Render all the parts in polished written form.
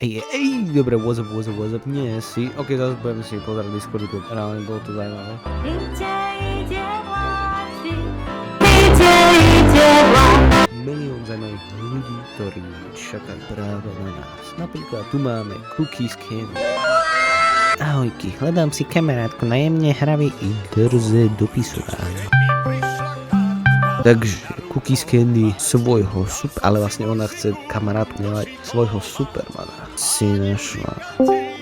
Dobre, what's up, nie si. Ok, zase budem si pozerať Discordu, reálne bolo to zaujímavé. Milión zaujímavých ľudí, ktorí čakajú práve na nás. Napríklad tu máme Cookies Candy. Ahojky, hľadám si kamarátku na jemne hravý interze dopisovania. Takže Cookies Candy svojho ale vlastne ona chce kamarátku mať svojho Supermana. Si našla.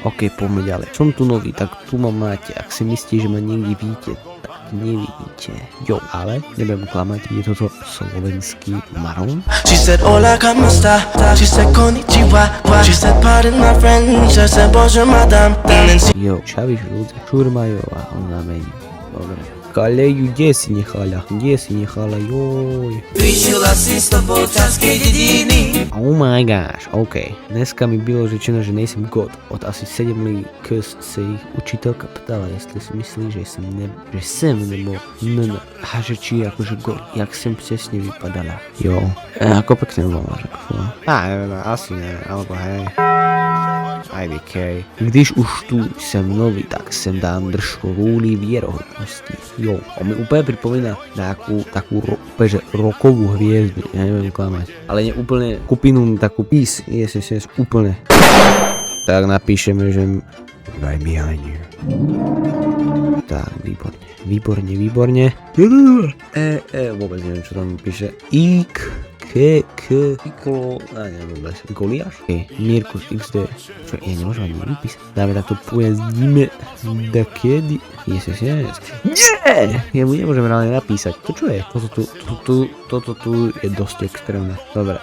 Ok, poďme ďalej. Som tu nový, tak tu ma máte. Ak si myslíte, že ma niekde vidíte, tak nevidíte. Jo, ale nebudem klamať, je toto slovenský Maroon. She said hola, ¿cómo está? She said konnichiwa. She said pardon my French. I said bonjour madame. And then she Jo, čavíš ľudia. Šurmajová, ona mení. Dobre. Kaleju, kde si nechala? Joj. vyšila si z Topoľčanskej dediny. Oh my gosh, ok. Dneska mi bylo řečeno, že nejsem god. Od asi 7 kurs se jich učitelka ptala, jestli si myslí, že jsem nebo a že či akože god, jak jsem přesně vypadala. Jo, ako pekne bolo, řekl. Neviem, asi neviem, alebo hej. IDK. Když už tu jsem nový, tak sem dám držku rúly vierohodnosti. Jo, on mi úplne pripomína takú úplne rokovú hviezdu, ja neviem klamať. Ale nie úplne kupinu takú pís, yes, úplne. Tak napíšeme, že right behind you. Tak, výborne. Vôbec neviem, čo tam píše. Goliáš? Mirkus XD. Čo, ja nemôžem ani vypísať. Dáme takto pojazdíme dakedy. Yes. Nie! Ja mu nemôžem reálne napísať. To čo je? Toto tu je dosť extrémne. Dobre.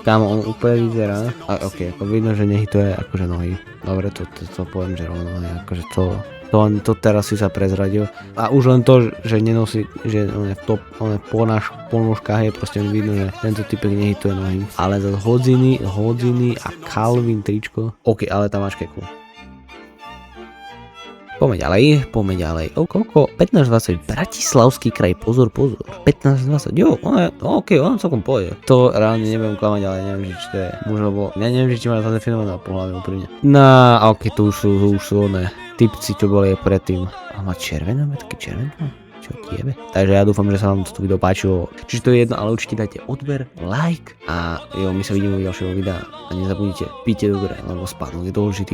Kámo, on úplne vyzerá. Ok, ako vidno, že nehituje akože nohy. Dobre, to poviem, že rovno, akože to teraz si sa prezradil. A už len to, že nenosí, že on je po nožkách je proste vidno, že tento typek nehituje nohy. Ale za hodziny a Calvin tričko. Ok, ale tá máš keku. Poďme ďalej. Koľko? 15-20. Bratislavský kraj, pozor. 15-20. Jo, ok, on celkom pôjde. To reálne nebudem klamať, ale neviem, či to je muž, lebo ja neviem, či má zadefinované po hlave úprimne. Ok, tu už sú oné typci, čo boli aj predtým. A má červené metky, čo tiebe? Takže ja dúfam, že sa vám toto video páčilo. Čiže to je jedno, ale určite dajte odber, like a jo, my sa vidíme v ďalšieho videa a nezabudnite, píte dobre, lebo spánok je dôležitý